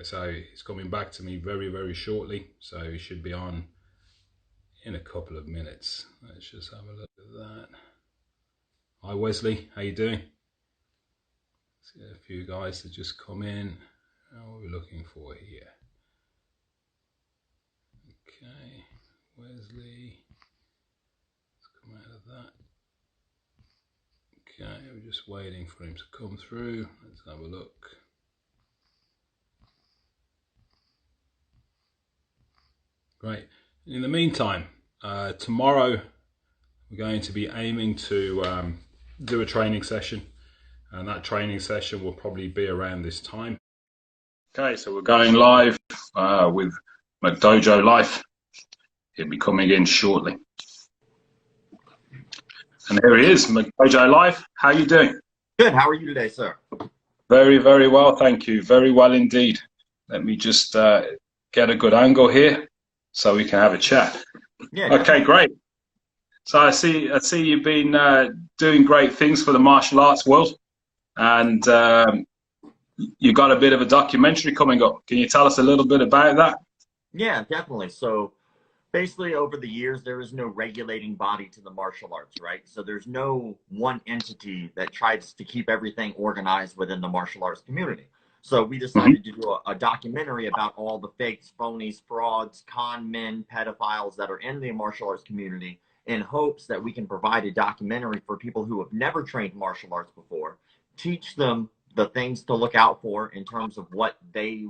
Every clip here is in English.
So he's coming back to me very, very shortly. So he should be on in a couple of minutes. Let's just have a look at that. Hi Wesley, how you doing? See a few guys that just come in. What are we looking for here? Okay, Wesley. Let's come out of that. Okay, we're just waiting for him to come through. Let's have a look. Great. In the meantime, tomorrow we're going to be aiming to do a training session, and that training session will probably be around this time. Okay, so we're going live with mcdojolife. He'll be coming in shortly. And here he is, mcdojolife. How are you doing? Good. How are you today, sir? Very, very well, thank you. Very well indeed. Let me just get a good angle here so we can have a chat. Yeah. Okay, great. So I see you've been doing great things for the martial arts world, and you've got a bit of a documentary coming up. Can you tell us a little bit about that? Yeah, definitely. So basically, over the years, there is no regulating body to the martial arts, right? So there's no one entity that tries to keep everything organized within the martial arts community. So we decided to do a documentary about all the fakes, phonies, frauds, con men, pedophiles that are in the martial arts community, in hopes that we can provide a documentary for people who have never trained martial arts before, teach them the things to look out for in terms of what they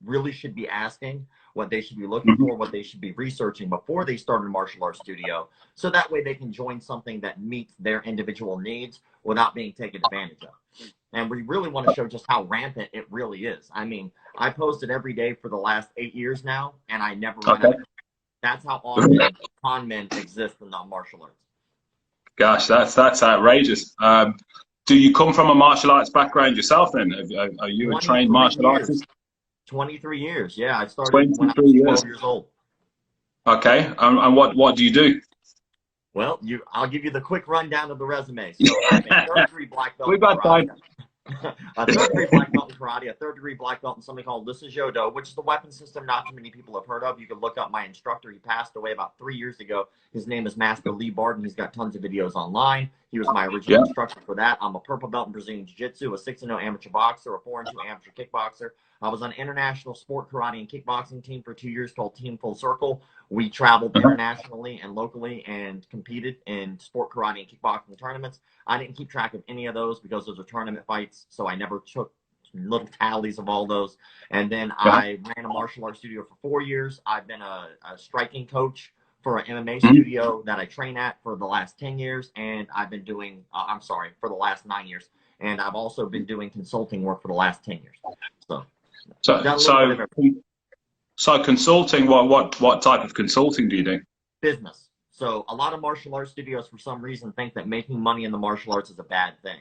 really should be asking, what they should be looking for, what they should be researching before they start a martial arts studio. So that way they can join something that meets their individual needs without being taken advantage of. And we really want to show just how rampant it really is. I mean, I posted every day for the last 8 years now, and I never run out. That's how often con men exist in the martial arts. Gosh, that's outrageous. Do you come from a martial arts background yourself then? Are you a trained martial artist? 23 years, yeah. I started when I was 12 years old. Okay, and what do you do? Well, I'll give you the quick rundown of the resume. So I'm a third-degree black belt. We've got time. A third-degree black belt in karate, a third-degree black belt in something called Jodo, which is the weapon system not too many people have heard of. You can look up my instructor. He passed away about 3 years ago. His name is Master Lee Barton. He's got tons of videos online. He was my original instructor for that. I'm a purple belt in Brazilian Jiu-Jitsu, a 6-0 amateur boxer, a 4-2 amateur kickboxer. I was on international sport karate and kickboxing team for 2 years called Team Full Circle. We traveled internationally and locally and competed in sport karate and kickboxing tournaments. I didn't keep track of any of those because those are tournament fights, so I never took little tallies of all those. And then I ran a martial arts studio for 4 years. I've been a striking coach for an MMA studio that I train at for the last 10 years, and I've been doing, for the last 9 years. And I've also been doing consulting work for the last 10 years. So consulting, what type of consulting do you do? Business. So a lot of martial arts studios, for some reason, think that making money in the martial arts is a bad thing.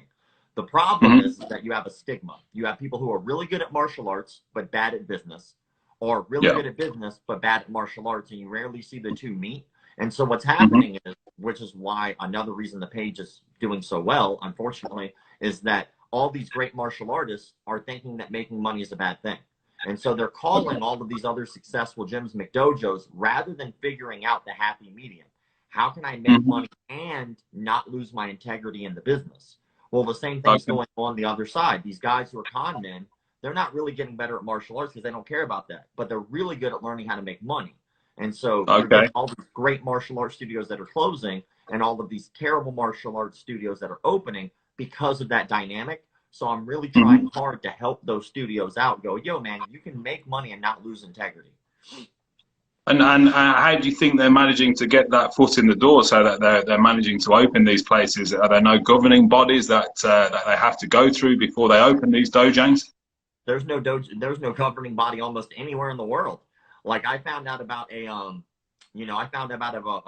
The problem is that you have a stigma. You have people who are really good at martial arts but bad at business, or really good at business but bad at martial arts, and you rarely see the two meet. And so what's happening is, which is why another reason the page is doing so well, unfortunately, is that all these great martial artists are thinking that making money is a bad thing. And so they're calling all of these other successful gyms McDojos rather than figuring out the happy medium. How can I make money and not lose my integrity in the business? Well, the same thing's going on the other side. These guys who are con men, they're not really getting better at martial arts because they don't care about that. But they're really good at learning how to make money. And so you're getting all these great martial arts studios that are closing and all of these terrible martial arts studios that are opening because of that dynamic. So I'm really trying hard to help those studios out. Go, yo, man, you can make money and not lose integrity. And how do you think they're managing to get that foot in the door so that they're managing to open these places? Are there no governing bodies that they have to go through before they open these dojos? There's no governing body almost anywhere in the world. Like I found out about a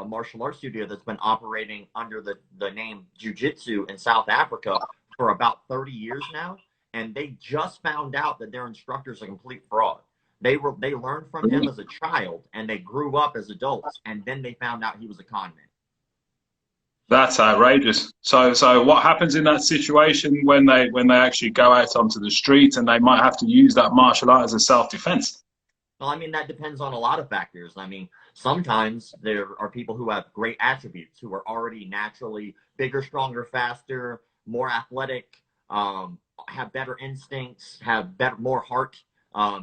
martial arts studio that's been operating under the name Jiu-Jitsu in South Africa for about 30 years now, and they just found out that their instructor's a complete fraud. They learned from him as a child, and they grew up as adults, and then they found out he was a con That's outrageous. So what happens in that situation when they actually go out onto the street and they might have to use that martial art as a self-defense? Well, I mean, that depends on a lot of factors. I mean, sometimes there are people who have great attributes, who are already naturally bigger, stronger, faster, more athletic, have better instincts, have better, more heart.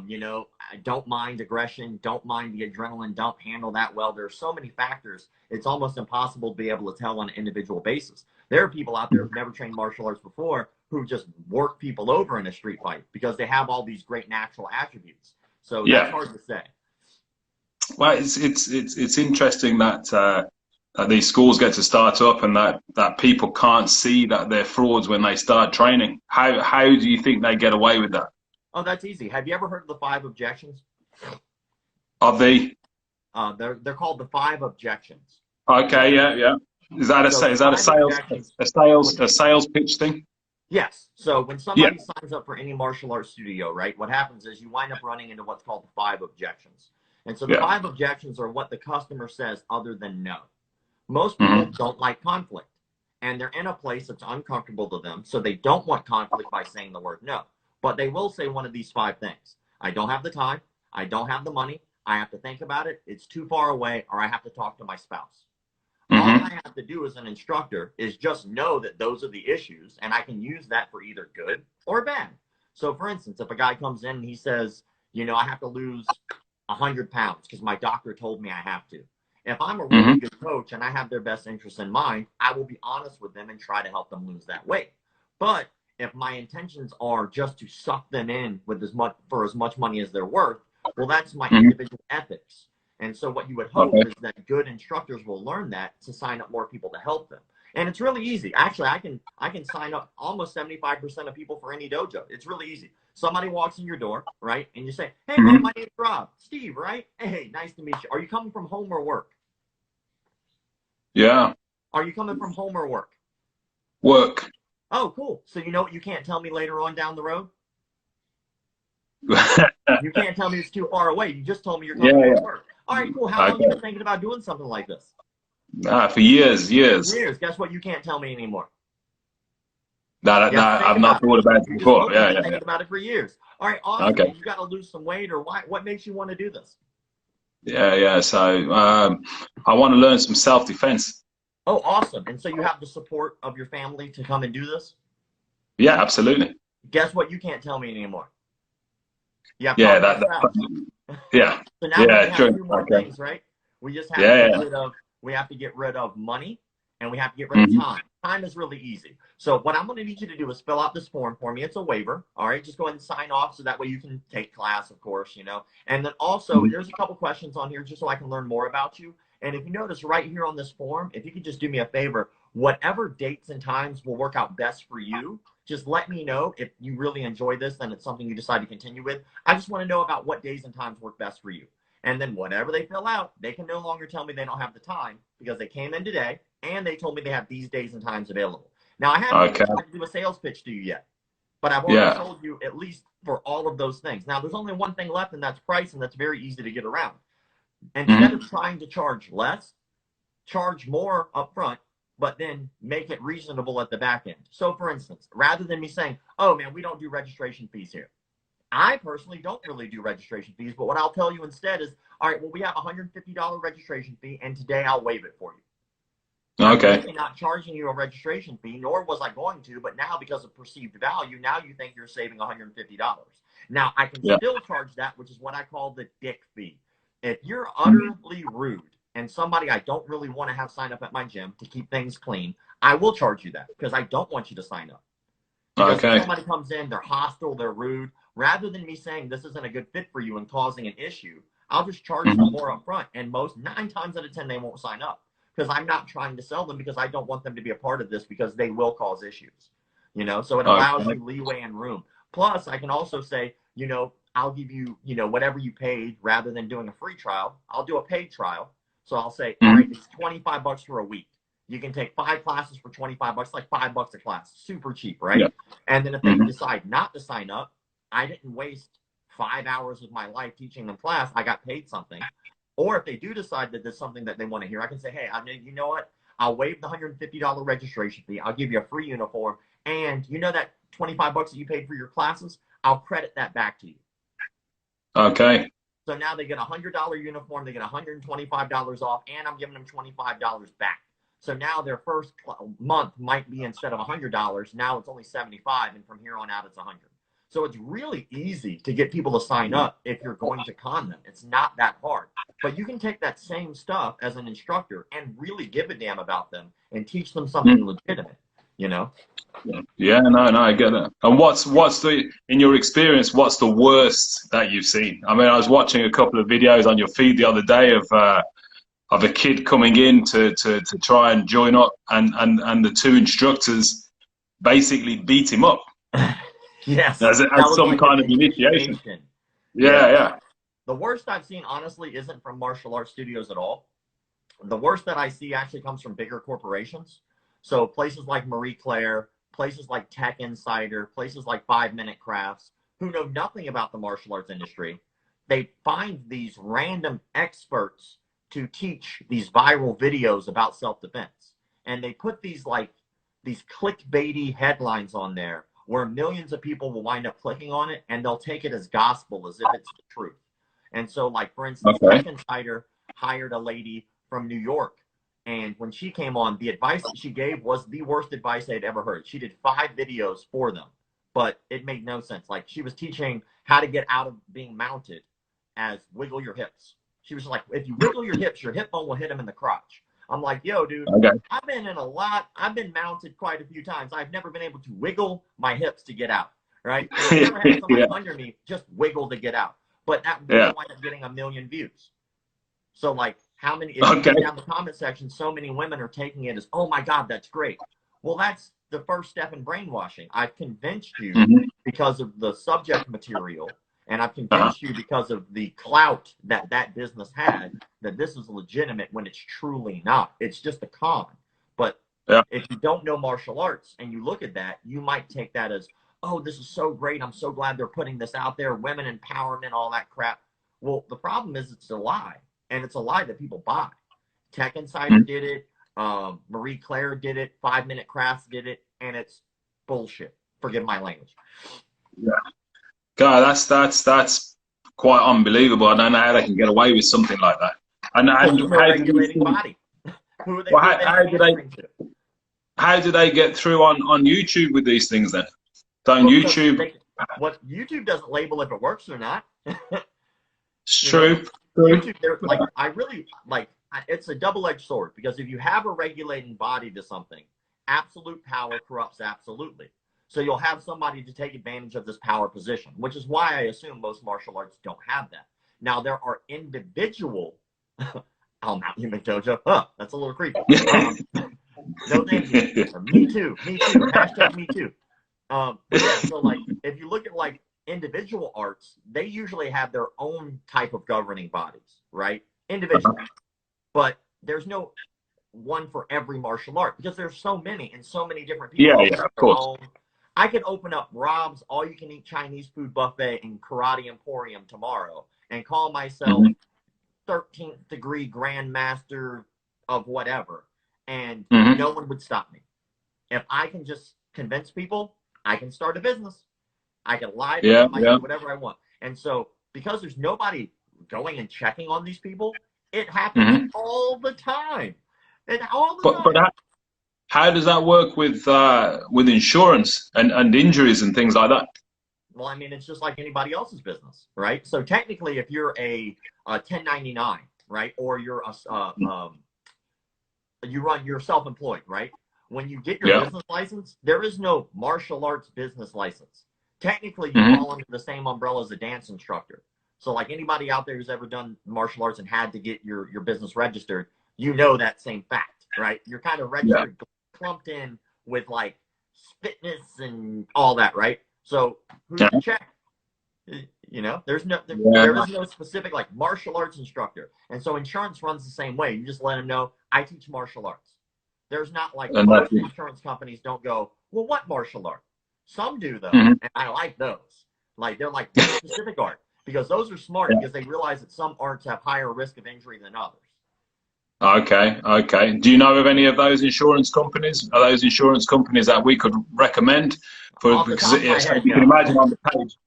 You know, don't mind aggression, don't mind the adrenaline, don't handle that well. There are so many factors. It's almost impossible to be able to tell on an individual basis. There are people out there who've never trained martial arts before who just work people over in a street fight because they have all these great natural attributes. So that's Yeah. hard to say. Well, it's interesting that that these schools get to start up and that people can't see that they're frauds when they start training. How do you think they get away with that? Oh, that's easy. Have you ever heard of the five objections? Are they They're called the five objections. okay? Yeah, yeah. Is that So the a five sales objections. a sales pitch thing? Yes. So when Yeah. somebody signs up for any martial arts studio, right, what happens is you wind up running into what's called the five objections. And so the Yeah. five objections are what the customer says other than no. Most people Hmm. don't like conflict, and they're in a place that's uncomfortable to them, so they don't want conflict by saying the word no. But they will say one of these five things. I don't have the time. I don't have the money. I have to think about it. It's too far away, or I have to talk to my spouse. All Hmm. I have to do as an instructor is just know that those are the issues, and I can use that for either good or bad. So, for instance, if a guy comes in and he says, you know, I have to lose 100 pounds because my doctor told me I have to. If I'm a really Hmm. good coach and I have their best interest in mind, I will be honest with them and try to help them lose that weight. But if my intentions are just to suck them in with as much money as they're worth, well, that's my Hmm. individual ethics. And so what you would hope Okay. is that good instructors will learn that to sign up more people to help them. And it's really easy. Actually, I can sign up almost 75% of people for any dojo. It's really easy. Somebody walks in your door, right? And you say, "Hey man, Hmm. my name's Rob. Steve, right? Hey, nice to meet you. Are you coming from home or work? Yeah. Are you coming from home or work? Work. Oh, cool. So you know what you can't tell me later on down the road? You can't tell me it's too far away. You just told me you're coming Yeah, from yeah. work. All right, cool. How long have you Okay. been thinking about doing something like this? For years, years. Years. Guess what? You can't tell me anymore. You have to That think I've not about it. thought about it You just before. told me you've Yeah, been yeah, thinking yeah. about it for years. All right, awesome. Okay. And you got to lose some weight, or why? What makes you want to do this? Yeah, yeah. So I want to learn some self-defense. Oh, awesome. And so you have the support of your family to come and do this? Yeah, absolutely. Guess what? You can't tell me anymore. You have to Yeah, talk to your spouse. yeah, So now we yeah, only have true. two more Okay. things, right? We just have to Yeah, get yeah. rid of money, and we have to get rid of Hmm. time. Time is really easy. So what I'm going to need you to do is fill out this form for me. It's a waiver. All right, just go ahead and sign off so that way you can take class, of course, you know. And then also Hmm. there's a couple questions on here just so I can learn more about you. And if you notice right here on this form, if you could just do me a favor, whatever dates and times will work out best for you, just let me know. If you really enjoy this, then it's something you decide to continue with. I just want to know about what days and times work best for you. And then whatever they fill out, they can no longer tell me they don't have the time because they came in today and they told me they have these days and times available. Now, I haven't even Okay. tried to do a sales pitch to you yet, but I've already Yeah. sold you at least for all of those things. Now, there's only one thing left, and that's price, and that's very easy to get around. Instead Hmm. of trying to charge less, charge more up front, but then make it reasonable at the back end. So, for instance, rather than me saying, oh man, we don't do registration fees here. I personally don't really do registration fees, but what I'll tell you instead is, all right, well, we have a $150 registration fee, and today I'll waive it for you. I'm Okay. really not charging you a registration fee, nor was I going to, but now because of perceived value, now you think you're saving $150. Now, I can Yeah. still charge that, which is what I call the dick fee. If you're Mhm. utterly rude and somebody I don't really want to have sign up at my gym to keep things clean, I will charge you that because I don't want you to sign up. Because if Okay. somebody comes in, they're hostile, they're rude, rather than me saying this isn't a good fit for you and causing an issue, I'll just charge them Hmm. more up front. And most 9 times out of 10, they won't sign up because I'm not trying to sell them because I don't want them to be a part of this because they will cause issues. You know, so it allows Okay. you leeway and room. Plus, I can also say, you know, I'll give you, you know, whatever you paid rather than doing a free trial. I'll do a paid trial. So I'll say, all right, Hmm. it's 25 bucks for a week. You can take 5 classes for 25 bucks, like $5 a class. Super cheap, right? Yeah. And then if they Hmm. decide not to sign up, I didn't waste 5 hours of my life teaching them class. I got paid something. Or if they do decide that there's something that they want to hear, I can say, hey, you know what? I'll waive the $150 registration fee. I'll give you a free uniform. And you know that 25 bucks that you paid for your classes? I'll credit that back to you. Okay. So now they get a $100 uniform, they get $125 off, and I'm giving them $25 back. So now their first month might be, instead of $100, now it's only $75, and from here on out it's $100. So it's really easy to get people to sign up if you're going to con them. It's not that hard. But you can take that same stuff as an instructor and really give a damn about them and teach them something legitimate, you know? Yeah, no, I get that. And what's the, in your experience, what's the worst that you've seen? I mean, I was watching a couple of videos on your feed the other day of a kid coming in to try and join up, and the two instructors basically beat him up. Yes. As some like kind of initiation. Yeah. The worst I've seen, honestly, isn't from martial arts studios at all. The worst that I see actually comes from bigger corporations. So places like Marie Claire, places like Tech Insider, places like 5 Minute Crafts, who know nothing about the martial arts industry. They find these random experts to teach these viral videos about self-defense. And they put these clickbaity headlines on there where millions of people will wind up clicking on it, and they'll take it as gospel, as if it's the truth. And so, like, for instance, Tech Insider hired a lady from New York, and when she came on, the advice that she gave was the worst advice they'd ever heard. She did 5 videos for them, but it made no sense. Like, she was teaching how to get out of being mounted as wiggle your hips. She was like, if you wiggle your hips, your hip bone will hit them in the crotch. I'm like, yo, dude, I've been mounted quite a few times. I've never been able to wiggle my hips to get out, right? I've never had somebody under me just wiggle to get out. But that video wound up getting 1 million views. So, like, how many, if you get down the comment section, so many women are taking it as, oh my God, that's great. Well, that's the first step in brainwashing. I've convinced you because of the subject material, and I've convinced you because of the clout that that business had, that this is legitimate when it's truly not. It's just a con. But if you don't know martial arts and you look at that, you might take that as, oh, this is so great. I'm so glad they're putting this out there. Women empowerment, all that crap. Well, the problem is it's a lie. And it's a lie that people buy. Tech Insider did it. Marie Claire did it. 5 Minute Crafts did it. And it's bullshit. Forgive my language. Yeah. God, that's quite unbelievable. I don't know how they can get away with something like that. And regulating body. How do they get through on YouTube with these things then? YouTube doesn't label if it works or not. It's true. YouTube, it's a double-edged sword, because if you have a regulating body to something, absolute power corrupts absolutely. So you'll have somebody to take advantage of this power position, which is why I assume most martial arts don't have that. Now, there are individual, I'll mount you, McDojo. That's a little creepy. No, thank you. Me too. Hashtag me too. So, like, if you look at, like, individual arts, they usually have their own type of governing bodies, right? Individual. But there's no one for every martial art, because there's so many and so many different people. Yeah, of course. I could open up Rob's all-you-can-eat Chinese food buffet and karate emporium tomorrow and call myself 13th degree grandmaster of whatever, and no one would stop me. If I can just convince people, I can start a business. I can lie to them, I can do whatever I want. And so, because there's nobody going and checking on these people, it happens all the time. And all the time. But how does that work with insurance and injuries and things like that? Well, I mean, it's just like anybody else's business, right? So technically, if you're a 1099, right, or you're you're self-employed, right? When you get your business license, there is no martial arts business license. Technically, you fall under the same umbrella as a dance instructor. So, like, anybody out there who's ever done martial arts and had to get your business registered, you know that same fact, right? You're kind of registered, clumped in with, like, fitness and all that, right? So who's to check? You know, there is no specific, like, martial arts instructor. And so insurance runs the same way. You just let them know, I teach martial arts. There's not, like, most insurance companies don't go, well, what martial art? Some do, though, and I like those. Like, they're like specific art, because those are smart, because they realize that some arts have higher risk of injury than others. Okay, okay. Do you know of any of those insurance companies? Are those insurance companies that we could recommend? For Off the because top of my as head, you can no. imagine on the page.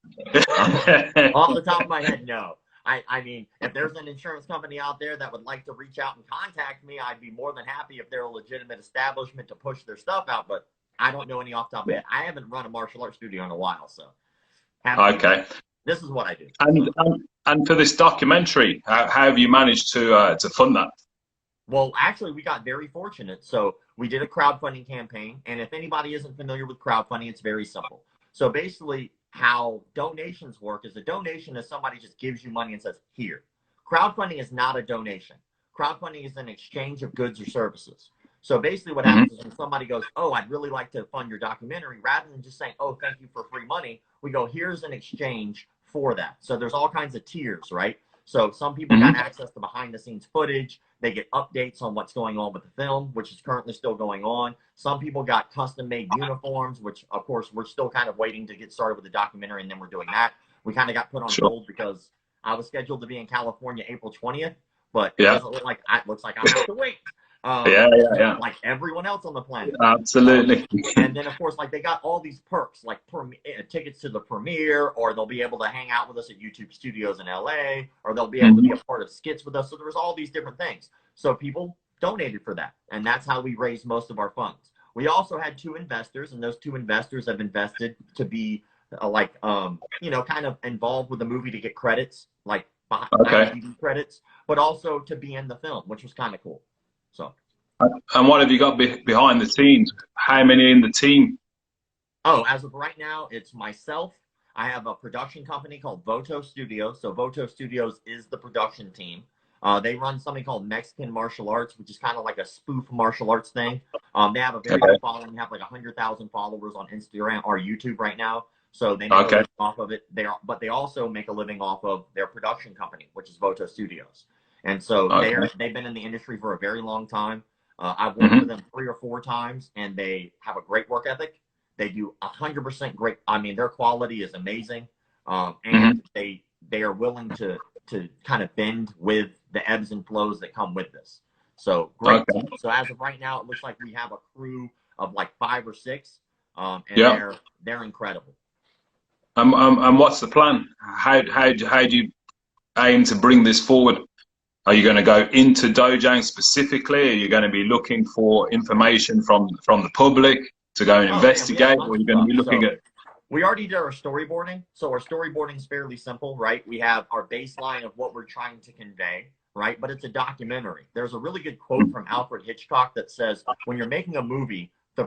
Off the top of my head, no. I mean, if there's an insurance company out there that would like to reach out and contact me, I'd be more than happy if they're a legitimate establishment to push their stuff out. But I don't know any off the top of my head. I haven't run a martial arts studio in a while, so Okay. this is what I do. And for this documentary, how have you managed to fund that? Well, actually, we got very fortunate. So we did a crowdfunding campaign, and if anybody isn't familiar with crowdfunding, it's very simple. So basically, how donations work is a donation is somebody just gives you money and says, here. Crowdfunding is not a donation. Crowdfunding is an exchange of goods or services. So basically what Hmm. happens is when somebody goes, oh, I'd really like to fund your documentary, rather than just saying, oh, thank you for free money, we go, here's an exchange for that. So there's all kinds of tiers, right? So some people got Hmm. access to behind the scenes footage. They get updates on what's going on with the film, which is currently still going on. Some people got custom made uniforms, which of course we're still kind of waiting to get started with the documentary, and then we're doing that. We kind of got put on Sure. hold because I was scheduled to be in California April 20th, but it Yeah. doesn't look like it looks like I have to wait. Yeah. Yeah. Yeah. Like everyone else on the planet. Um, Absolutely. and then, of course, like they got all these perks, like tickets to the premiere, or they'll be able to hang out with us at YouTube Studios in LA, or they'll be able to be a Hmm. part of skits with us. So there was all these different things. So people donated for that, and that's how we raised most of our funds. We also had two investors, and those two investors have invested to be kind of involved with the movie to get credits, like Okay. IMDb credits, but also to be in the film, which was kind of cool. So. And what have you got behind the scenes? How many in the team? Oh, as of right now, it's myself. I have a production company called Voto Studios. So Voto Studios is the production team. They run something called Mexican Martial Arts, which is kind of like a spoof martial arts thing. They have a very Okay. good following. They have like 100,000 followers on Instagram or YouTube right now. So they make a Okay. living off of it. But they also make a living off of their production company, which is Voto Studios. And so Okay. they've been in the industry for a very long time. I've worked for Hmm. them 3 or 4 times, and they have a great work ethic. They do 100% great. I mean, their quality is amazing, Hmm. and they are willing to kind of bend with the ebbs and flows that come with this. So great team. Okay. So as of right now, it looks like we have a crew of like 5 or 6, and Yeah. they're incredible. And what's the plan? How do you aim to bring this forward? Are you going to go into Dojang specifically? Are you going to be looking for information from the public to go and Oh man, we have investigate, or tons are of you going to stuff. be looking So at? we already did our storyboarding. So our storyboarding is fairly simple, right? We have our baseline of what we're trying to convey, right? But it's a documentary. There's a really good quote from Alfred Hitchcock that says, "When you're making a movie, the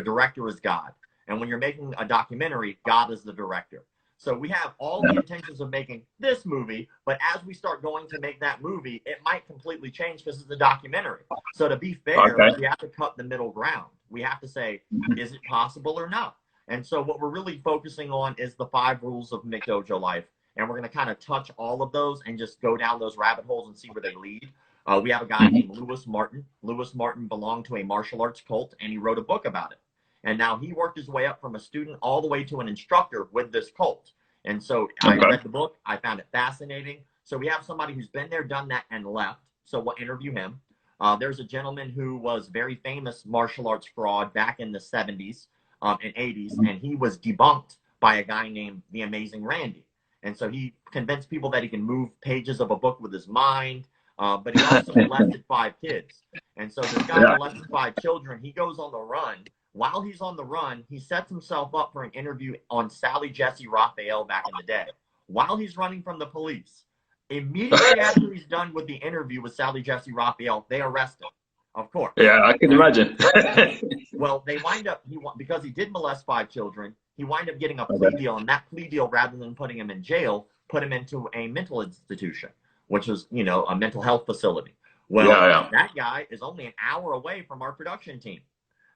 director is God, and when you're making a documentary, God is the director." So we have all the intentions of making this movie, but as we start going to make that movie, it might completely change because it's a documentary. So to be fair, Okay. we have to cut the middle ground. We have to say, is it possible or not? And so what we're really focusing on is the 5 rules of mcdojolife. And we're going to kind of touch all of those and just go down those rabbit holes and see where they lead. We have a guy Hmm. named Lewis Martin. Lewis Martin belonged to a martial arts cult, and he wrote a book about it. And now he worked his way up from a student all the way to an instructor with this cult. And so I Okay. read the book. I found it fascinating. So we have somebody who's been there, done that, and left. So we'll interview him. There's a gentleman who was very famous martial arts fraud back in the 70s and 80s, and he was debunked by a guy named the Amazing Randy. And so he convinced people that he can move pages of a book with his mind, but he also molested 5 kids. And so this guy Yeah. molested 5 children. He goes on the run. While he's on the run, he sets himself up for an interview on Sally Jesse Raphael back in the day. While he's running from the police, immediately after he's done with the interview with Sally Jesse Raphael, they arrest him, of course, Yeah, I can right? imagine. Well, they wind up because he did molest 5 children. He wind up getting a plea Okay. deal, and that plea deal, rather than putting him in jail, put him into a mental institution, which was a mental health facility. Yeah, Well, yeah. that guy is only an hour away from our production team.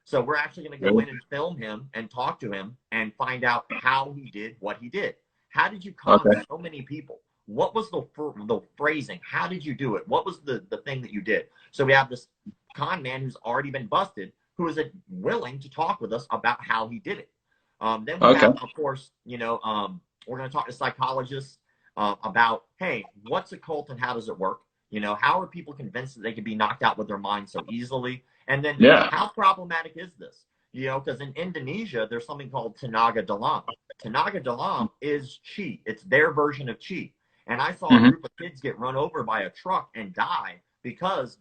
So we're actually going to go Really? in and film him and talk to him and find out how he did what he did. How did you con Okay. so many people? What was the phrasing? How did you do it? What was the thing that you did? So we have this con man who's already been busted, who is willing to talk with us about how he did it. Then we Okay. have, of course, we're going to talk to psychologists about, hey, what's a cult and how does it work? You know, how are people convinced that they can be knocked out with their mind so easily? And then Yeah. how problematic is this? You know, because in Indonesia, there's something called tenaga dalam. Tenaga dalam is chi. It's their version of chi. And I saw a group of kids get run over by a truck and die because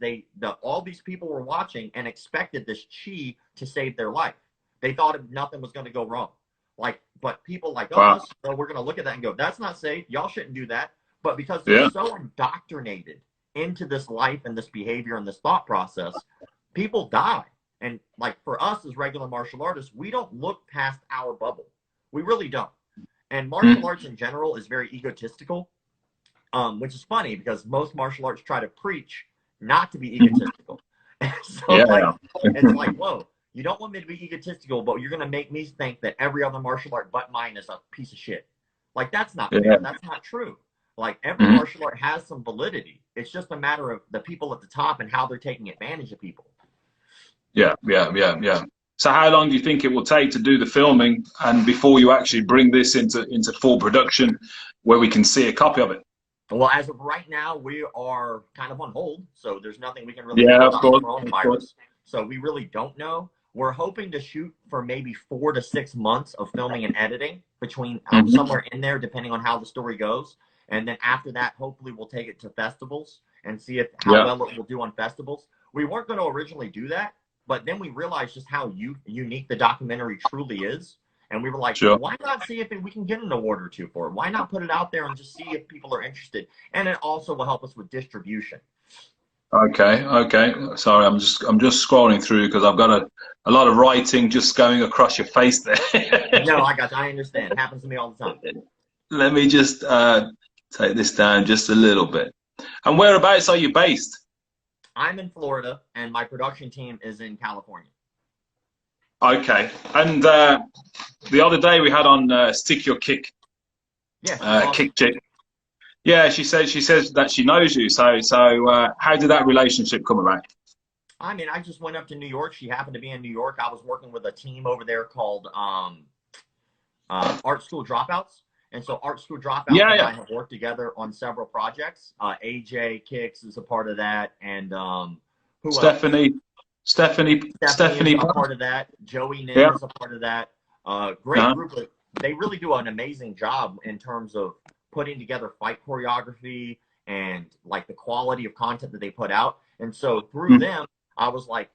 all these people were watching and expected this chi to save their life. They thought nothing was going to go wrong. Like, but people like us, so we're going to look at that and go, that's not safe. Y'all shouldn't do that. But because they're so indoctrinated into this life and this behavior and this thought process, people die. And like for us as regular martial artists, we don't look past our bubble. We really don't. And martial arts in general is very egotistical, which is funny because most martial arts try to preach not to be egotistical. So like, it's like, whoa, you don't want me to be egotistical, but you're going to make me think that every other martial art but mine is a piece of shit. Like, that's not fair. That's not true. Like, every martial art has some validity. It's just a matter of the people at the top and how they're taking advantage of people. Yeah. So how long do you think it will take to do the filming and before you actually bring this into full production where we can see a copy of it? Well, as of right now, we are kind of on hold, so there's nothing we can really do of about the coronavirus. So we really don't know. We're hoping to shoot for maybe 4 to 6 months of filming and editing between somewhere in there, depending on how the story goes. And then after that, hopefully we'll take it to festivals and see how well it will do on festivals. We weren't going to originally do that, but then we realized just how unique the documentary truly is. And we were like, why not see if we can get an award or two for it? Why not put it out there and just see if people are interested? And it also will help us with distribution. Okay. Sorry, I'm just scrolling through because I've got a lot of writing just going across your face there. No, I got you. I understand. It happens to me all the time. Let me just take this down just a little bit. And whereabouts are you based? I'm in Florida, and my production team is in California. Okay. And the other day we had on Stick Your Kick. Yeah. Kick Chick. Yeah, she says that she knows you. So how did that relationship come about? I mean, I just went up to New York. She happened to be in New York. I was working with a team over there called Art School Dropouts. And so Art School Dropouts and I have worked together on several projects. AJ Kicks is a part of that. And who Stephanie. else? Stephanie is a part of that. Joey Nim is a part of that. Great group. They really do an amazing job in terms of putting together fight choreography and like the quality of content that they put out. And so through them, I was like,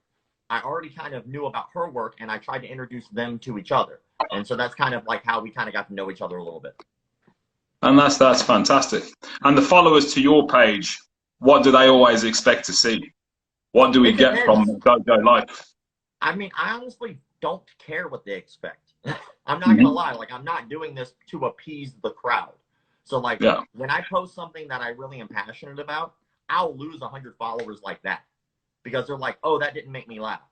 I already kind of knew about her work and I tried to introduce them to each other. And so that's kind of like how we kind of got to know each other a little bit. And that's fantastic. And the followers to your page, what do they always expect to see? What do we get from mcdojolife? I mean, I honestly don't care what they expect. I'm not going to lie. Like, I'm not doing this to appease the crowd. So, like, when I post something that I really am passionate about, I'll lose 100 followers like that. Because they're like, oh, that didn't make me laugh.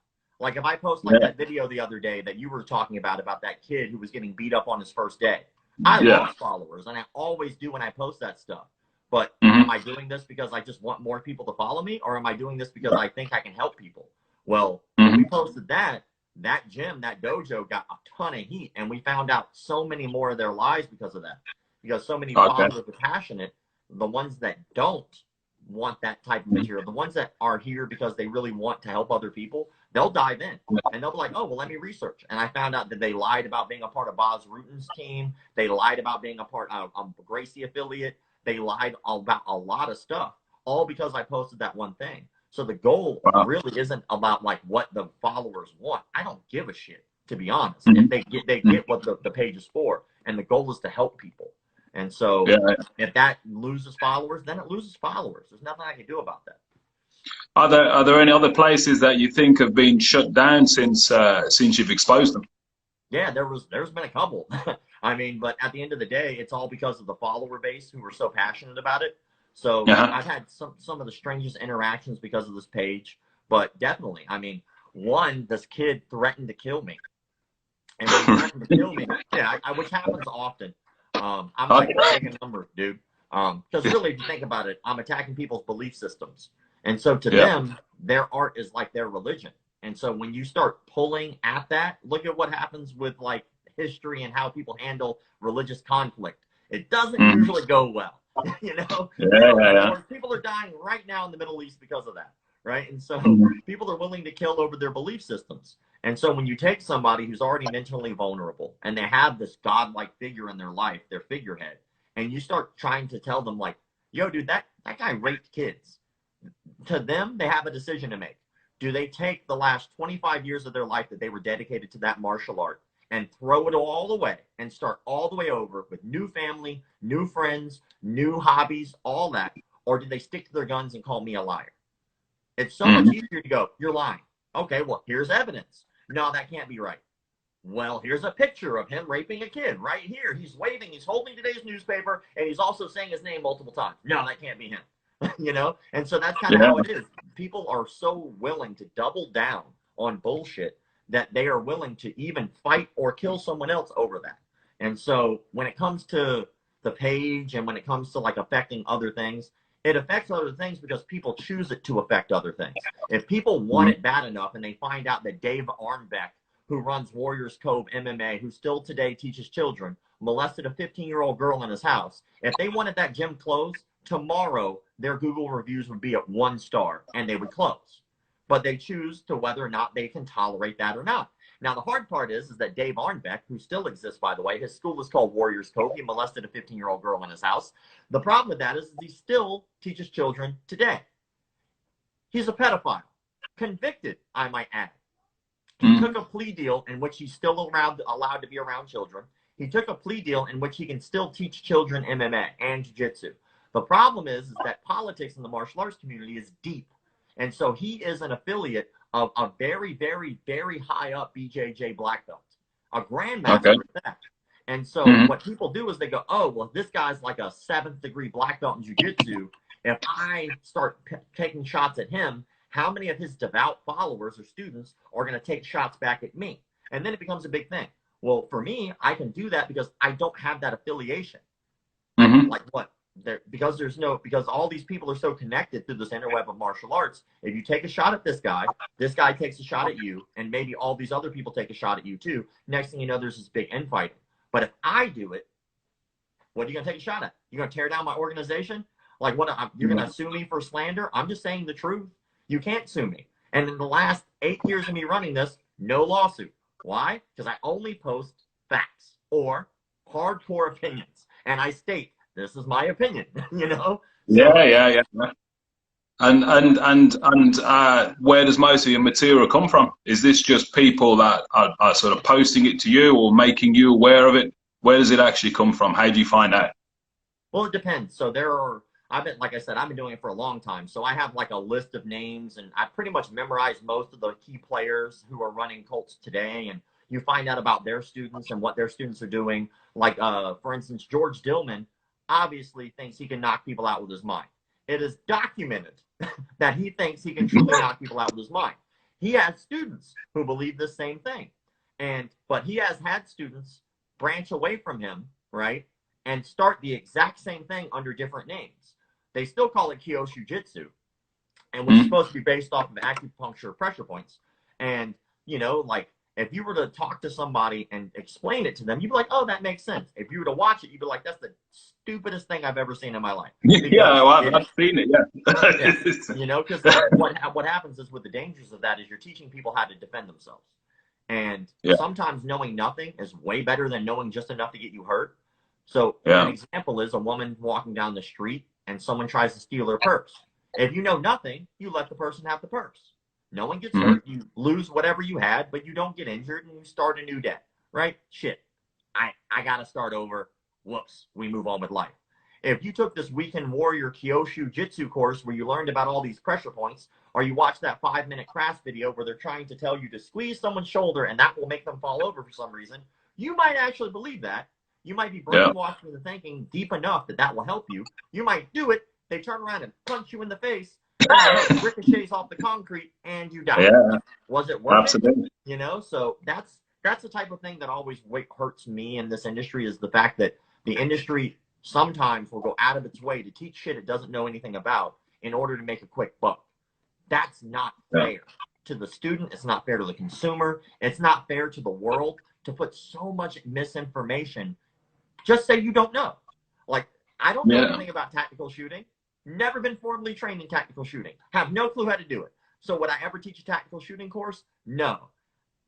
Like, if I post, like, that video the other day that you were talking about that kid who was getting beat up on his first day, I lost followers. And I always do when I post that stuff. But am I doing this because I just want more people to follow me? Or am I doing this because I think I can help people? Well, when we posted that gym, that dojo got a ton of heat. And we found out so many more of their lives because of that. Because so many followers are passionate. The ones that don't want that type of material, the ones that are here because they really want to help other people, they'll dive in. And they'll be like, oh, well, let me research. And I found out that they lied about being a part of Boz Rutan's team. They lied about being a part of a Gracie affiliate. They lied about a lot of stuff, all because I posted that one thing. So the goal really isn't about like what the followers want. I don't give a shit, to be honest. If they get what the page is for, and the goal is to help people. And so if that loses followers, then it loses followers. There's nothing I can do about that. Are there any other places that you think have been shut down since you've exposed them? Yeah, there's been a couple. I mean, but at the end of the day, it's all because of the follower base who were so passionate about it. So I've had some of the strangest interactions because of this page. But definitely, I mean, this kid threatened to kill me. And when he threatened to kill me, which happens often. I'm like taking numbers, dude. Because really, if you think about it, I'm attacking people's belief systems. And so to them, their art is like their religion. And so when you start pulling at that, look at what happens with like history and how people handle religious conflict. It doesn't usually go well. You know, Yeah. people are dying right now in the Middle East because of that, right? And so Mhm. people are willing to kill over their belief systems. And so when you take somebody who's already mentally vulnerable and they have this godlike figure in their life, their figurehead, and you start trying to tell them like, yo, dude, that guy raped kids. To them, they have a decision to make. Do they take the last 25 years of their life that they were dedicated to that martial art and throw it all away and start all the way over with new family, new friends, new hobbies, all that? Or do they stick to their guns and call me a liar? It's so much easier to go, you're lying. Okay, well, here's evidence. No, that can't be right. Well, here's a picture of him raping a kid right here. He's waving, he's holding today's newspaper, and he's also saying his name multiple times. No, that can't be him. You know? And so that's kind of how it is. People are so willing to double down on bullshit that they are willing to even fight or kill someone else over that. And so when it comes to the page and when it comes to like affecting other things, it affects other things because people choose it to affect other things. If people want it bad enough and they find out that Dave Arnbeck, who runs Warriors Cove MMA, who still today teaches children, molested a 15-year-old girl in his house, if they wanted that gym closed, tomorrow their Google reviews would be at 1 star and they would close. But they choose to whether or not they can tolerate that or not. Now, the hard part is that Dave Arnbeck, who still exists, by the way, his school is called Warriors Cove. He molested a 15-year-old girl in his house. The problem with that is he still teaches children today. He's a pedophile, convicted, I might add. He took a plea deal in which he's still allowed to be around children. He took a plea deal in which he can still teach children MMA and jiu-jitsu. The problem is that politics in the martial arts community is deep. And so he is an affiliate of a very, very, very high up BJJ black belt, a grandmaster at that. And so what people do is they go, oh, well, this guy's like a 7th degree black belt in jiu-jitsu. If I start taking shots at him, how many of his devout followers or students are going to take shots back at me? And then it becomes a big thing. Well, for me, I can do that because I don't have that affiliation. Like what? Because all these people are so connected through this interweb of martial arts. If you take a shot at this guy takes a shot at you, and maybe all these other people take a shot at you too. Next thing you know, there's this big infighting. But if I do it, what are you going to take a shot at? You're going to tear down my organization? Like what? You're going to sue me for slander? I'm just saying the truth. You can't sue me. And in the last 8 years of me running this, no lawsuit. Why? Because I only post facts or hardcore opinions. And I state, this is my opinion, you know? Yeah. And where does most of your material come from? Is this just people that are sort of posting it to you or making you aware of it? Where does it actually come from? How do you find out? Well, it depends. So like I said, I've been doing it for a long time. So I have like a list of names, and I pretty much memorized most of the key players who are running Colts today. And you find out about their students and what their students are doing. Like, for instance, George Dillman obviously thinks he can knock people out with his mind. It is documented that he thinks he can truly knock people out with his mind. He has students who believe the same thing. But he has had students branch away from him, right, and start the exact same thing under different names. They still call it Kyoshu Jitsu, and which is supposed to be based off of acupuncture pressure points. And, you know, like, if you were to talk to somebody and explain it to them, you'd be like, oh, that makes sense. If you were to watch it, you'd be like, that's the stupidest thing I've ever seen in my life. I've seen it, yeah. You know, because what happens is with the dangers of that is you're teaching people how to defend themselves. And sometimes knowing nothing is way better than knowing just enough to get you hurt. So an example is a woman walking down the street and someone tries to steal her purse. If you know nothing, you let the person have the purse. No one gets hurt. You lose whatever you had, but you don't get injured, and you start a new day, right? Shit, I got to start over. Whoops, we move on with life. If you took this Weekend Warrior Kyoshu Jitsu course where you learned about all these pressure points, or you watch that 5-minute craft video where they're trying to tell you to squeeze someone's shoulder and that will make them fall over for some reason, you might actually believe that. You might be brainwashed into thinking deep enough that that will help you. You might do it. They turn around and punch you in the face. It ricochets off the concrete and you die. Was it worth it? You know, so that's the type of thing that always hurts me in this industry, is the fact that the industry sometimes will go out of its way to teach shit it doesn't know anything about in order to make a quick buck. That's not fair to the student. It's not fair to the consumer. It's not fair to the world to put so much misinformation. Just say you don't know. Like, I don't know anything about tactical shooting. Never been formally trained in tactical shooting. Have no clue how to do it. So would I ever teach a tactical shooting course? No.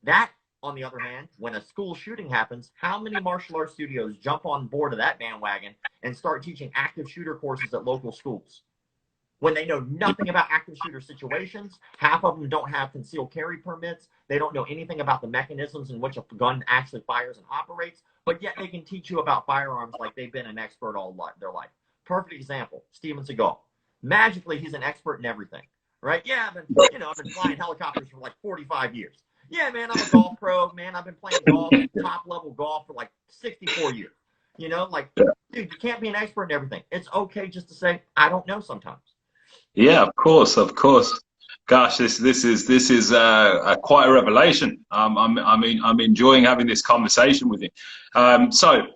That, on the other hand, when a school shooting happens, how many martial arts studios jump on board of that bandwagon and start teaching active shooter courses at local schools? When they know nothing about active shooter situations, half of them don't have concealed carry permits. They don't know anything about the mechanisms in which a gun actually fires and operates, but yet they can teach you about firearms like they've been an expert all their life. Perfect example, Steven Seagal. Magically, he's an expert in everything, right? Yeah, I've been flying helicopters for like 45 years. Yeah, man, I'm a golf pro, man. I've been playing golf, top level golf for like 64 years. Dude, you can't be an expert in everything. It's okay just to say, I don't know sometimes. Yeah, of course, of course. Gosh, this is quite a revelation. I'm enjoying having this conversation with you. So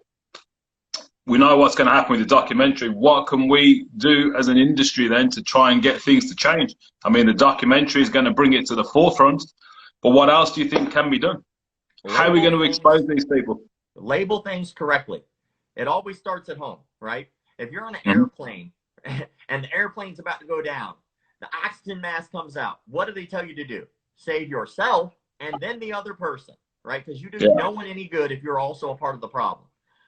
we know what's going to happen with the documentary. What can we do as an industry then to try and get things to change? I mean, the documentary is going to bring it to the forefront, but what else do you think can be done? How are we going to expose these people? Label things correctly. It always starts at home, right? If you're on an airplane and the airplane's about to go down, the oxygen mask comes out. What do they tell you to do? Save yourself and then the other person, right? Because you do no one any good if you're also a part of the problem.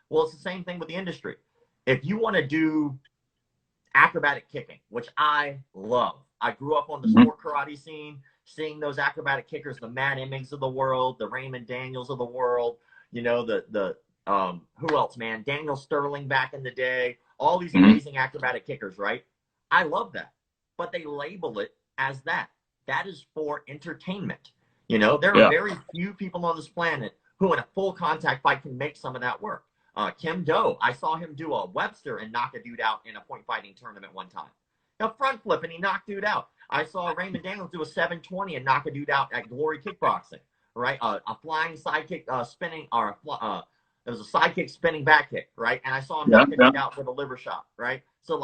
Well, it's the same thing with the industry. If you want to do acrobatic kicking, which I love. I grew up on the sport karate scene, seeing those acrobatic kickers, the Matt Emmings of the world, the Raymond Daniels of the world, who else, man? Daniel Sterling back in the day, all these amazing acrobatic kickers, right? I love that. But they label it as that. That is for entertainment. There are very few people on this planet who in a full contact fight can make some of that work. Kim Do, I saw him do a Webster and knock a dude out in a point fighting tournament one time. A front flip and he knocked dude out. I saw Raymond Daniels do a 720 and knock a dude out at Glory Kickboxing, right? A flying sidekick spinning, or it was a sidekick spinning back kick, right? And I saw him knock a dude out with a liver shot, right? So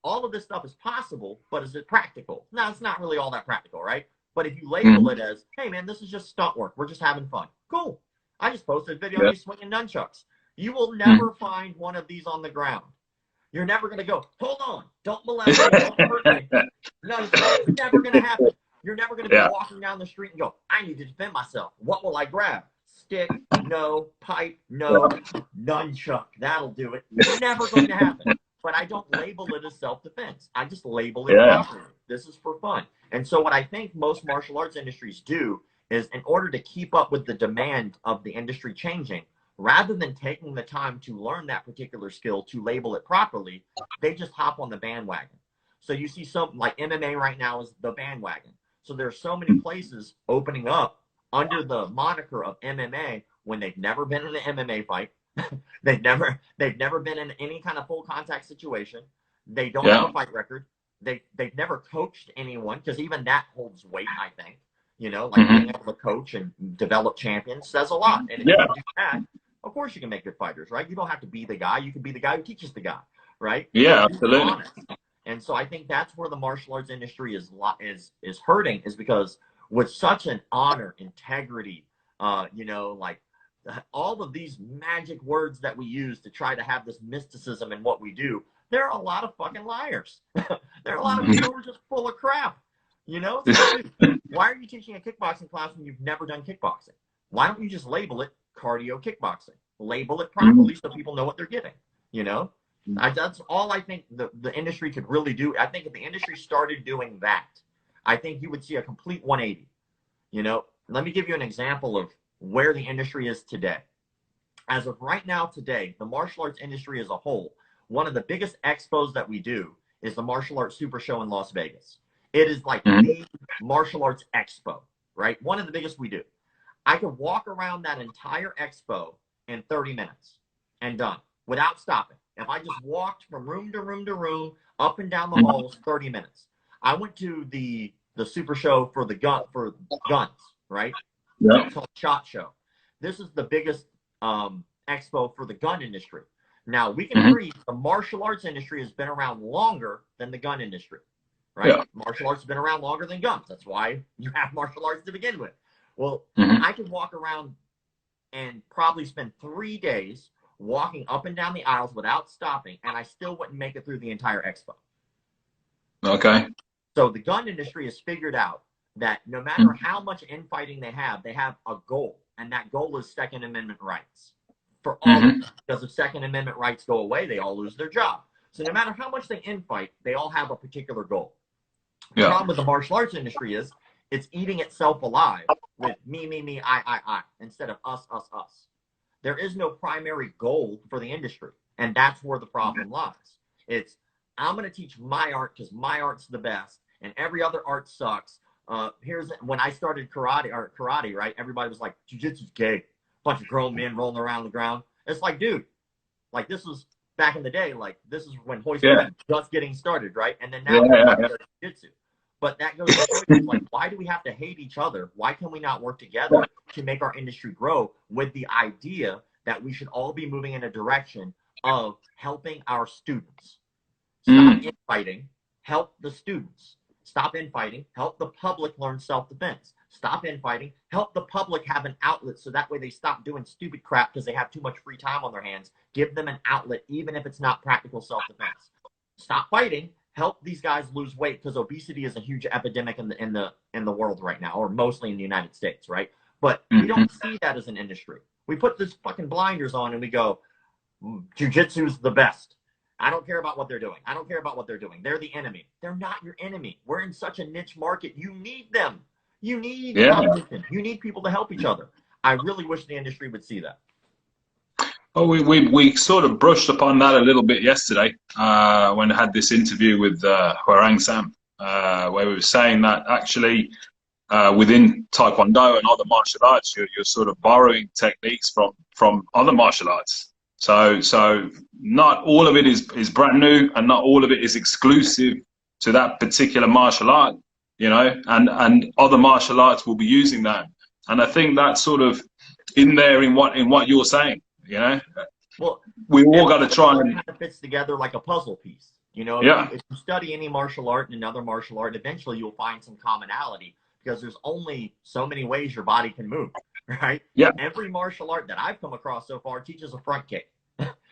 all of this stuff is possible, but is it practical? No, it's not really all that practical, right? But if you label it as, hey man, this is just stunt work, we're just having fun. Cool. I just posted a video of me swinging nunchucks. You will never find one of these on the ground. You're never going to go, hold on, don't molest me, don't hurt me. No, it's never going to happen. You're never going to be walking down the street and go, I need to defend myself. What will I grab? Stick, no. Pipe, no. Nunchuck, that'll do it. It's never going to happen. But I don't label it as self-defense. I just label it properly. This is for fun. And so what I think most martial arts industries do is, in order to keep up with the demand of the industry changing, rather than taking the time to learn that particular skill to label it properly, they just hop on the bandwagon. So you see something like MMA right now is the bandwagon. So there's so many places opening up under the moniker of MMA when they've never been in an MMA fight. they've never been in any kind of full contact situation. They don't have a fight record. They've never coached anyone, because even that holds weight, I think. Being able to coach and develop champions says a lot. And if you do that, of course you can make good fighters, right? You don't have to be the guy. You can be the guy who teaches the guy, right? Yeah, absolutely. And so I think that's where the martial arts industry is hurting, is because with such an honor, integrity, all of these magic words that we use to try to have this mysticism in what we do, there are a lot of fucking liars. There are a lot of people who are just full of crap. Why are you teaching a kickboxing class when you've never done kickboxing? Why don't you just label it cardio kickboxing? Label it properly so people know what they're getting. That's all I think the industry could really do. I think if the industry started doing that, I think you would see a complete 180. Let me give you an example of where the industry is today. As of right now today, the martial arts industry as a whole, one of the biggest expos that we do is the Martial Arts Super Show in Las Vegas. It is like the martial arts expo, right? One of the biggest we do. I could walk around that entire expo in 30 minutes and done without stopping. If I just walked from room to room to room, up and down the halls, 30 minutes. I went to the Super Show for guns, right? Yeah. It's called SHOT Show. This is the biggest expo for the gun industry. Now, we can agree the martial arts industry has been around longer than the gun industry, right? Yeah. Martial arts has been around longer than guns. That's why you have martial arts to begin with. Well, I could walk around and probably spend 3 days walking up and down the aisles without stopping, and I still wouldn't make it through the entire expo. Okay. So the gun industry has figured out that no matter how much infighting they have a goal, and that goal is Second Amendment rights for all of them. Because if Second Amendment rights go away, they all lose their job. So no matter how much they infight, they all have a particular goal. The problem with the martial arts industry is it's eating itself alive with me, I, instead of us, us, us. There is no primary goal for the industry, and that's where the problem lies. It's, I'm going to teach my art because my art's the best, and every other art sucks. Here's when I started karate, right? Everybody was like, jiu-jitsu's gay. Bunch of grown men rolling around the ground. It's like, dude, like this was back in the day. Like this is when Hoist was just getting started, right? And then now jiu-jitsu. But that goes to show you, like, why do we have to hate each other? Why can we not work together to make our industry grow with the idea that we should all be moving in a direction of helping our students? Stop infighting, help the students. Stop infighting, help the public learn self-defense. Stop infighting, help the public have an outlet so that way they stop doing stupid crap because they have too much free time on their hands. Give them an outlet, even if it's not practical self-defense. Stop fighting, help these guys lose weight because obesity is a huge epidemic in the world right now, or mostly in the United States, right? But we don't see that as an industry. We put this fucking blinders on and we go, jiu-jitsu's the best. I don't care about what they're doing. I don't care about what they're doing. They're the enemy. They're not your enemy. We're in such a niche market. You need them. You need competition. You need people to help each other. I really wish the industry would see that. Oh, we sort of brushed upon that a little bit yesterday when I had this interview with Hwarang Sam, where we were saying that actually within Taekwondo and other martial arts, you're sort of borrowing techniques from other martial arts. So not all of it is brand new, and not all of it is exclusive to that particular martial art, you know, and other martial arts will be using that. And I think that's sort of in there in what you're saying, you know. Well, we all got to try and kind of fits together like a puzzle piece, you know. If you study any martial art and another martial art, eventually you'll find some commonality because there's only so many ways your body can move, right? Every martial art that I've come across so far teaches a front kick.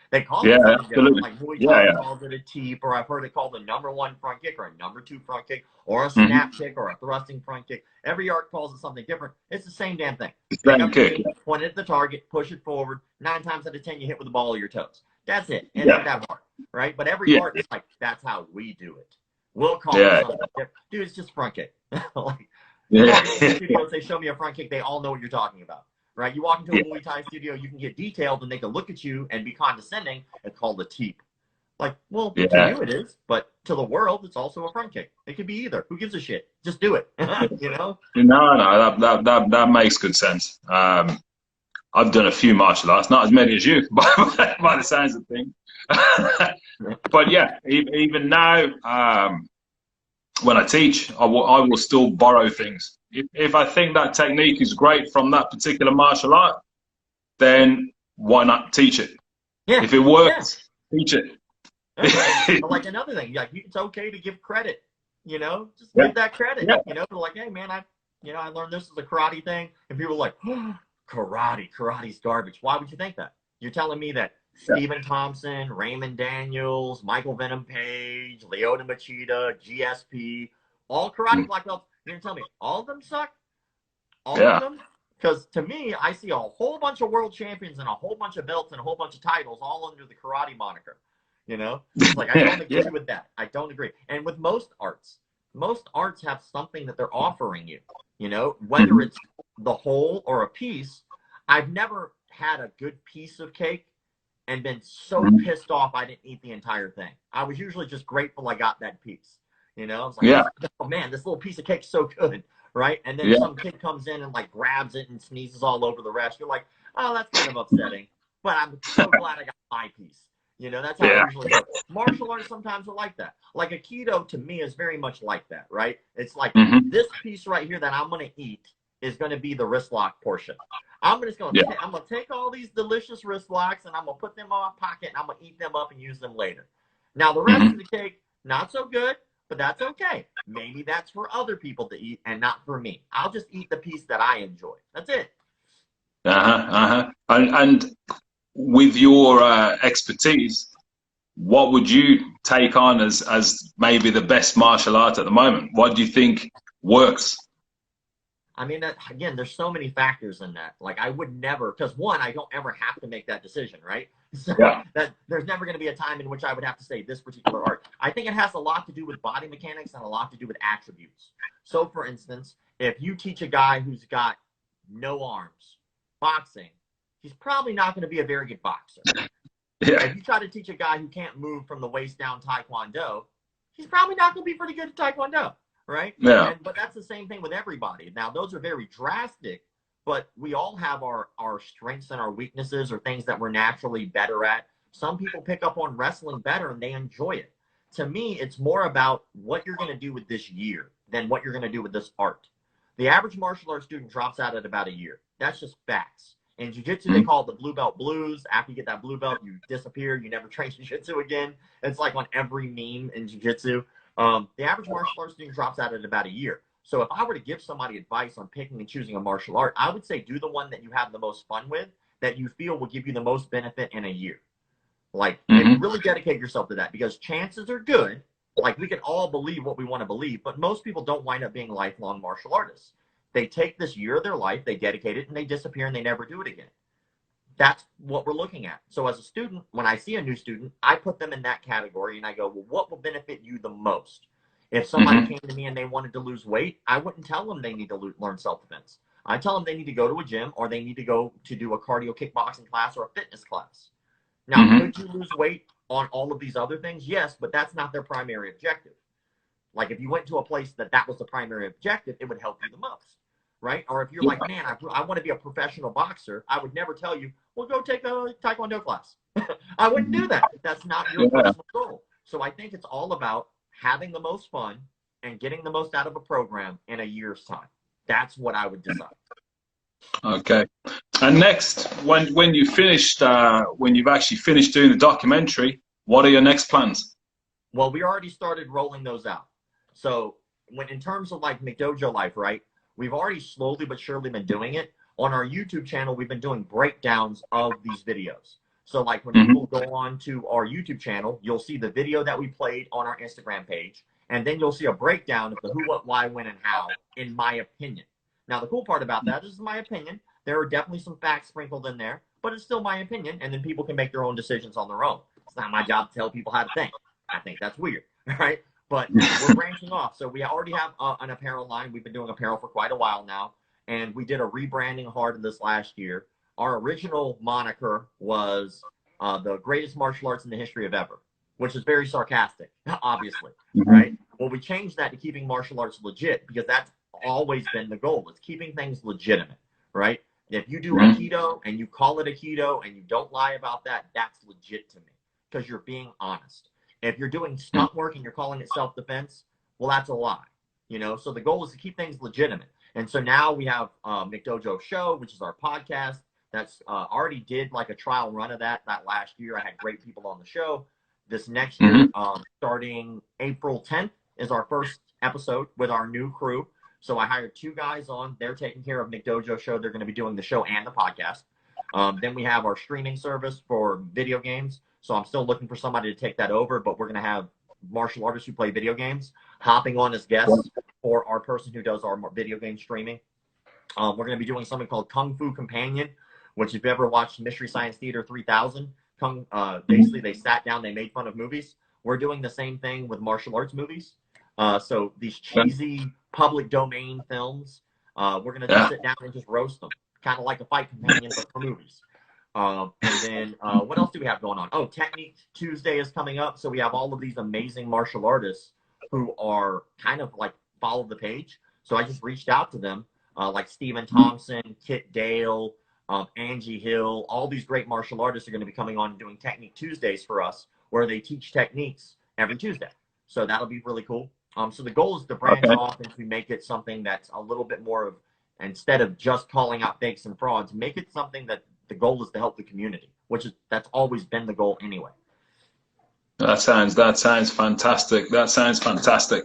They call it something different, like Muay Thai calls it a teep, or I've heard it called a #1 front kick, or a #2 front kick, or a snap kick, or a thrusting front kick. Every art calls it something different. It's the same damn thing. Pick up your knee, point it at the target, push it forward. 9 times out of 10, you hit with the ball of your toes. That's it. It ain't that hard, right? But every art is like, that's how we do it. We'll call it something different. Dude, it's just front kick. Like, you walk into the studio and say, show me a front kick, they all know what you're talking about. Right? You walk into a Muay Thai studio, you can get detailed and they can look at you and be condescending. It's called a teep. Like, well, to you it is, but to the world, it's also a front kick. It could be either. Who gives a shit? Just do it. You know? No, that makes good sense. I've done a few martial arts, not as many as you, by the sounds of things. But yeah, even now, when I teach, I will still borrow things. If I think that technique is great from that particular martial art, then why not teach it? If it works, teach it. Like another thing, like it's okay to give credit. You know, just give that credit. You know, like, hey man, I learned this is a karate thing, and people are like, oh, karate's garbage. Why would you think that? You're telling me that Stephen Thompson, Raymond Daniels, Michael Venom Page, Leota Machida, GSP, all karate black belts. You're gonna tell me all of them suck? All of them? Because to me, I see a whole bunch of world champions and a whole bunch of belts and a whole bunch of titles all under the karate moniker. You know? It's like, I don't agree with that. I don't agree. And with most arts have something that they're offering you. You know, whether it's the whole or a piece. I've never had a good piece of cake and been so pissed off I didn't eat the entire thing. I was usually just grateful I got that piece. You know, I was like, oh man, this little piece of cake's so good, right? And then some kid comes in and like grabs it and sneezes all over the rest. You're like, oh, that's kind of upsetting. But I'm so glad I got my piece. You know, that's how it usually goes. Martial arts sometimes are like that. Like Aikido to me is very much like that, right? It's like this piece right here that I'm going to eat is going to be the wrist lock portion. I'm just going to I'm going to take all these delicious wrist locks and I'm going to put them in my pocket and I'm going to eat them up and use them later. Now, the rest of the cake, not so good. But that's okay. Maybe that's for other people to eat and not for me. I'll just eat the piece that I enjoy. That's it. And with your expertise, what would you take on as maybe the best martial art at the moment? What do you think works? I mean, again, there's so many factors in that. Like, I would never, because one, I don't ever have to make that decision, right? So Yeah. that there's never going to be a time in which I would have to say this particular art. I think it has a lot to do with body mechanics and a lot to do with attributes. So, for instance, if you teach a guy who's got no arms boxing, he's probably not going to be a very good boxer. Yeah. If you try to teach a guy who can't move from the waist down Taekwondo, he's probably not going to be pretty good at Taekwondo. Right? Yeah. But that's the same thing with everybody. Now, those are very drastic, but we all have our strengths and our weaknesses or things that we're naturally better at. Some people pick up on wrestling better and they enjoy it. To me, it's more about what you're going to do with this year than what you're going to do with this art. The average martial arts student drops out at about a year. That's just facts. In jiu-jitsu, they call it the blue belt blues. After you get that blue belt, you disappear. You never train jiu-jitsu again. It's like on every meme in jiu-jitsu. The average martial arts student drops out at about a year. So if I were to give somebody advice on picking and choosing a martial art, I would say do the one that you have the most fun with, that you feel will give you the most benefit in a year. Like, and really dedicate yourself to that, because chances are good. Like, we can all believe what we want to believe, but most people don't wind up being lifelong martial artists. They take this year of their life, they dedicate it, and they disappear and they never do it again. That's what we're looking at. So as a student, when I see a new student, I put them in that category and I go, well, what will benefit you the most? If somebody came to me and they wanted to lose weight, I wouldn't tell them they need to learn self-defense. I tell them they need to go to a gym, or they need to go to do a cardio kickboxing class or a fitness class. Now, could you lose weight on all of these other things? Yes, but that's not their primary objective. Like, if you went to a place that was the primary objective, it would help you the most. Right? Or if you're like, man, I want to be a professional boxer, I would never tell you, well, go take a Taekwondo class. I wouldn't do that. That's not your personal goal. So I think it's all about having the most fun and getting the most out of a program in a year's time. That's what I would decide. Okay. And next, when you finished, when you've actually finished doing the documentary, what are your next plans? Well, we already started rolling those out. So in terms of like mcdojolife, right? We've already slowly but surely been doing it. On our YouTube channel, we've been doing breakdowns of these videos. So like when people go on to our YouTube channel, you'll see the video that we played on our Instagram page, and then you'll see a breakdown of the who, what, why, when, and how, in my opinion. Now, the cool part about that is my opinion. There are definitely some facts sprinkled in there, but it's still my opinion, and then people can make their own decisions on their own. It's not my job to tell people how to think. I think that's weird, right? But we're branching off. So we already have an apparel line. We've been doing apparel for quite a while now. And we did a rebranding hard this last year. Our original moniker was the greatest martial arts in the history of ever, which is very sarcastic, obviously, right? Well, we changed that to keeping martial arts legit, because that's always been the goal. It's keeping things legitimate, right? If you do Aikido and you call it Aikido and you don't lie about that, that's legit to me, because you're being honest. If you're doing stunt work and you're calling it self-defense, well, that's a lie, you know? So the goal is to keep things legitimate. And so now we have McDojo Show, which is our podcast. That's already did like a trial run of that last year. I had great people on the show. This next year, starting April 10th, is our first episode with our new crew. So I hired 2 guys on. They're taking care of McDojo Show. They're going to be doing the show and the podcast. Then we have our streaming service for video games. So I'm still looking for somebody to take that over, but we're going to have martial artists who play video games hopping on as guests for our person who does our video game streaming. We're going to be doing something called Kung Fu Companion, which if you ever watched Mystery Science Theater 3000, basically they sat down, they made fun of movies. We're doing the same thing with martial arts movies. So these cheesy public domain films, we're going to just sit down and just roast them, kind of like a fight companion, but for movies. And then what else do we have going on? Oh, Technique Tuesday is coming up. So we have all of these amazing martial artists who are kind of like follow the page. So I just reached out to them, like Stephen Thompson, Kit Dale, Angie Hill. All these great martial artists are going to be coming on and doing Technique Tuesdays for us, where they teach techniques every Tuesday. So that'll be really cool. So the goal is to branch off and to make it something that's a little bit more of, instead of just calling out fakes and frauds, make it something that the goal is to help the community, that's always been the goal anyway. That sounds fantastic. That sounds fantastic.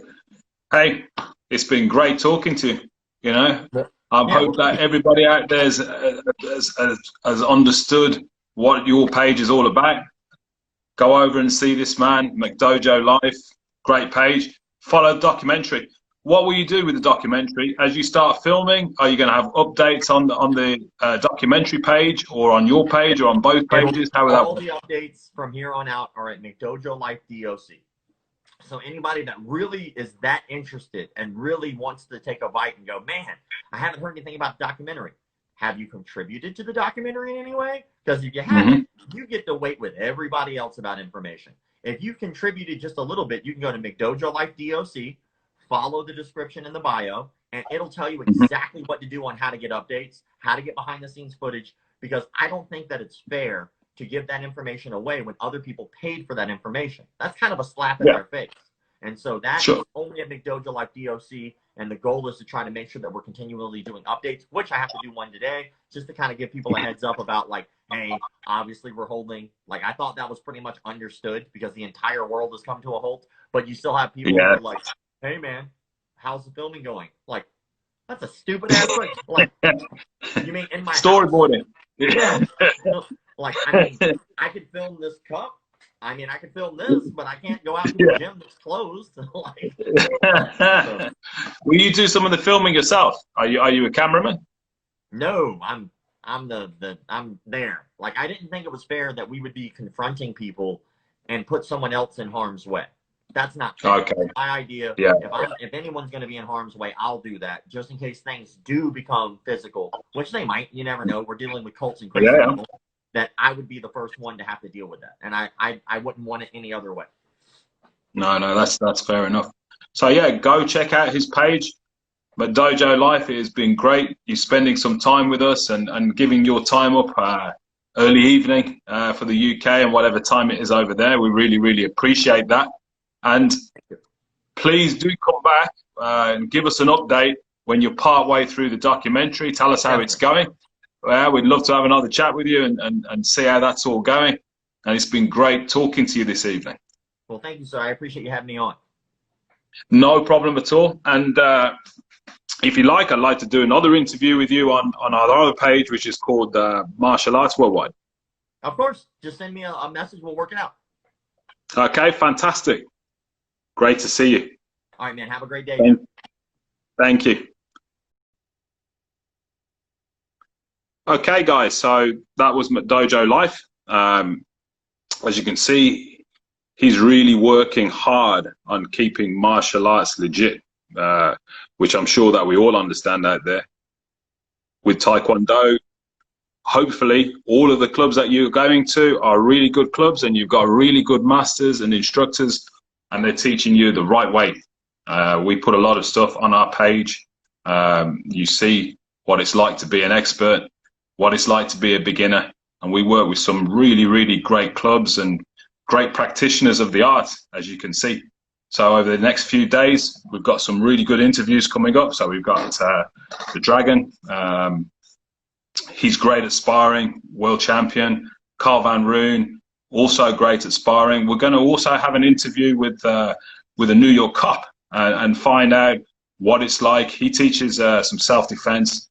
Hey, it's been great talking to you. You know, I hope that everybody out there has understood what your page is all about, go over and see this man, McDojo Life. Great page. Follow the documentary. What will you do with the documentary as you start filming? Are you going to have updates on the documentary page, or on your page, or on both pages? How will that work? All the updates from here on out are at mcdojolife DOC. So anybody that really is that interested and really wants to take a bite and go, man, I haven't heard anything about the documentary. Have you contributed to the documentary in any way? Because if you haven't, you get to wait with everybody else about information. If you've contributed just a little bit, you can go to mcdojolife DOC, follow the description in the bio, and it'll tell you exactly what to do on how to get updates, how to get behind the scenes footage, because I don't think that it's fair to give that information away when other people paid for that information. That's kind of a slap in their face. And so that is only at mcdojolife DOC, and the goal is to try to make sure that we're continually doing updates, which I have to do one today, just to kind of give people a heads up about, like, hey, obviously we're holding, like, I thought that was pretty much understood because the entire world has come to a halt, but you still have people who are like, hey man, how's the filming going? Like, that's a stupid ass question. Like, you mean in my storyboarding? Yeah. Like, I mean, I could film this cup. I mean, I could film this, but I can't go out to the gym that's closed. Like, so. Will you do some of the filming yourself? Are you a cameraman? No, I'm there. Like, I didn't think it was fair that we would be confronting people and put someone else in harm's way. That's not fair. Okay. My idea. Yeah. If anyone's going to be in harm's way, I'll do that, just in case things do become physical, which they might. You never know. We're dealing with cults and crazy people. That I would be the first one to have to deal with that, and I wouldn't want it any other way. No, that's fair enough. So yeah, go check out his page. McDojo Life, it has been great. You're spending some time with us and giving your time up early evening for the UK and whatever time it is over there. We really, really appreciate that. And please do come back and give us an update when you're part way through the documentary. Tell us how it's going. We'd love to have another chat with you and see how that's all going. And it's been great talking to you this evening. Well, thank you, sir. I appreciate you having me on. No problem at all. And if you like, I'd like to do another interview with you on our other page, which is called Martial Arts Worldwide. Of course. Just send me a message. We'll work it out. Okay, fantastic. Great to see you. All right, man. Have a great day. Thank you. Okay, guys, so that was McDojo Life. As you can see, he's really working hard on keeping martial arts legit, which I'm sure that we all understand out there. With Taekwondo, hopefully all of the clubs that you're going to are really good clubs, and you've got really good masters and instructors, and they're teaching you the right way. We put a lot of stuff on our page. You see what it's like to be an expert, what it's like to be a beginner, and we work with some really, really great clubs and great practitioners of the art, as you can see. So over the next few days, we've got some really good interviews coming up. So we've got the Dragon. He's great at sparring, world champion. Carl Van Roon, also great at sparring. We're going to also have an interview with a New York cop and find out what it's like. He teaches some self-defense.